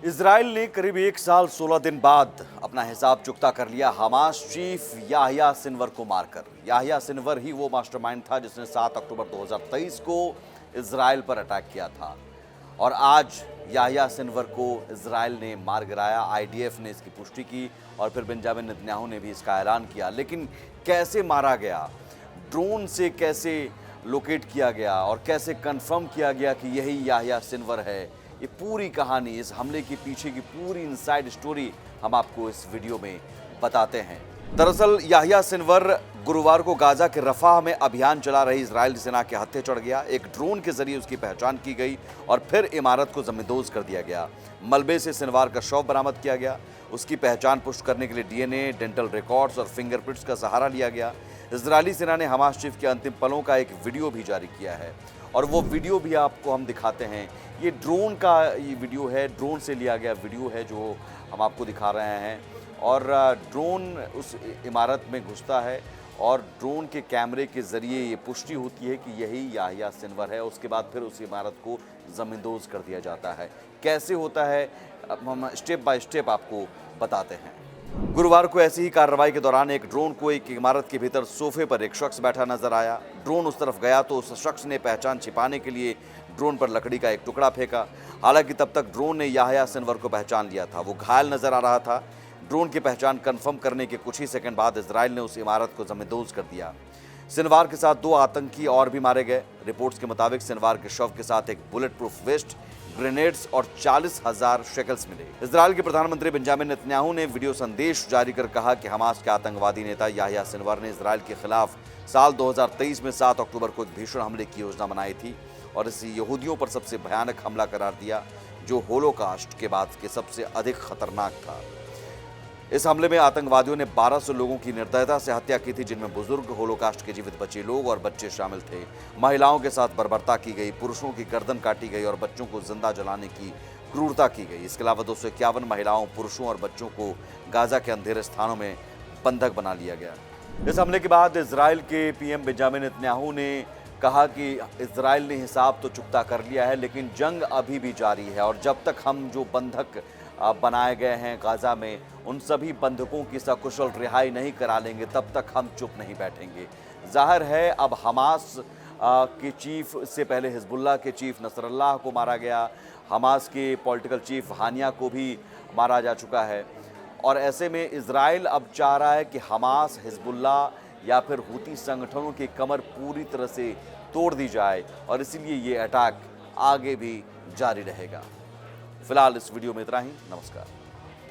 Israel ने करीब 1 साल 16 दिन बाद अपना हिसाब चुकता कर लिया हमास चीफ याह्या सिनवर को मारकर। याह्या सिनवर ही वो मास्टरमाइंड था जिसने 7 अक्टूबर 2023 को इजराइल पर अटैक किया था और आज याह्या सिनवर को इजराइल ने मार गिराया। आईडीएफ ने इसकी पुष्टि की और फिर बेंजामिन नेतन्याहू ने भी इसका ऐलान किया। लेकिन कैसे मारा गया, ड्रोन से कैसे लोकेट किया गया और कैसे कंफर्म किया गया कि यही याह्या सिनवर है, ये पूरी कहानी, इस हमले के पीछे की पूरी इनसाइड स्टोरी हम आपको इस वीडियो में बताते हैं। दरअसल याह्या सिनवर गुरुवार को गाजा के रफाह में अभियान चला रही इजराइल सेना के हत्थे चढ़ गया। एक ड्रोन के जरिए उसकी पहचान की गई और फिर इमारत को जमींदोज कर दिया गया। मलबे से सिनवार का शव बरामद किया गया। उसकी पहचान पुष्ट करने के लिए डीएनए, डेंटल रिकॉर्ड्स और फिंगरप्रिंट्स का सहारा लिया गया। इजरायली सेना ने हमास चीफ के अंतिम पलों का एक वीडियो भी जारी किया है और वो वीडियो भी आपको हम दिखाते हैं। ये ड्रोन का ये वीडियो है, ड्रोन से लिया गया वीडियो है जो हम आपको दिखा रहे हैं। और ड्रोन उस इमारत में घुसता है और ड्रोन के कैमरे के ज़रिए ये पुष्टि होती है कि यही याह्या सिनवर है। उसके बाद फिर उस इमारत को ज़मींदोज़ कर दिया जाता है। कैसे होता है हम स्टेप बाय स्टेप आपको बताते हैं। गुरुवार को ऐसी ही कार्रवाई के दौरान एक ड्रोन को एक इमारत के भीतर सोफे पर एक शख्स बैठा नजर आया। ड्रोन उस तरफ गया तो उस शख्स ने पहचान छिपाने के लिए ड्रोन पर लकड़ी का एक टुकड़ा फेंका। हालांकि तब तक ड्रोन ने याह्या सिनवर को पहचान लिया था। वो घायल नजर आ रहा था। ड्रोन की पहचान कंफर्म करने के कुछ ही सेकंड बाद इजराइल ने उस इमारत को जमींदोज कर दिया। सिनवार के साथ 2 आतंकी और भी मारे गए। रिपोर्ट्स के मुताबिक सिनवार के शव के साथ एक बुलेट प्रूफ वेस्ट, ग्रेनेड्स और 40,000 शेकल्स मिले। इजराइल के प्रधानमंत्री बेंजामिन नेतन्याहू ने वीडियो संदेश जारी कर कहा कि हमास के आतंकवादी नेता याह्या सिनवर ने इजराइल के खिलाफ साल 2023 में 7 अक्टूबर को एक भीषण हमले की योजना बनाई थी और इसे यहूदियों पर सबसे भयानक हमला करार दिया जो होलोकास्ट के बाद के सबसे अधिक खतरनाक था। इस हमले में आतंकवादियों ने 1200 लोगों की निर्दयता से हत्या की थी, जिनमें बुजुर्ग, होलोकास्ट के जीवित बचे लोग और बच्चे शामिल थे। महिलाओं के साथ बर्बरता की गई, पुरुषों की गर्दन काटी गई और बच्चों को जिंदा जलाने की क्रूरता की गई। इसके अलावा 251 महिलाओं, पुरुषों और बच्चों को गाजा के अंधेरे स्थानों में बंधक बना लिया गया। इस हमले के बाद इजराइल के पीएम बेंजामिन नेतन्याहू ने कहा कि इजराइल ने हिसाब तो चुकता कर लिया है लेकिन जंग अभी भी जारी है और जब तक हम जो बंधक बनाए गए हैं गाजा में उन सभी बंधकों की सकुशल रिहाई नहीं करा लेंगे तब तक हम चुप नहीं बैठेंगे। जाहिर है अब हमास के चीफ से पहले हिजबुल्लाह के चीफ नसरल्लाह को मारा गया, हमास के पॉलिटिकल चीफ हानिया को भी मारा जा चुका है और ऐसे में इजराइल अब चाह रहा है कि हमास, हिजबुल्लाह या फिर हूती संगठनों की कमर पूरी तरह से तोड़ दी जाए और इसीलिए ये अटैक आगे भी जारी रहेगा। फिलहाल इस वीडियो में इतना ही। नमस्कार।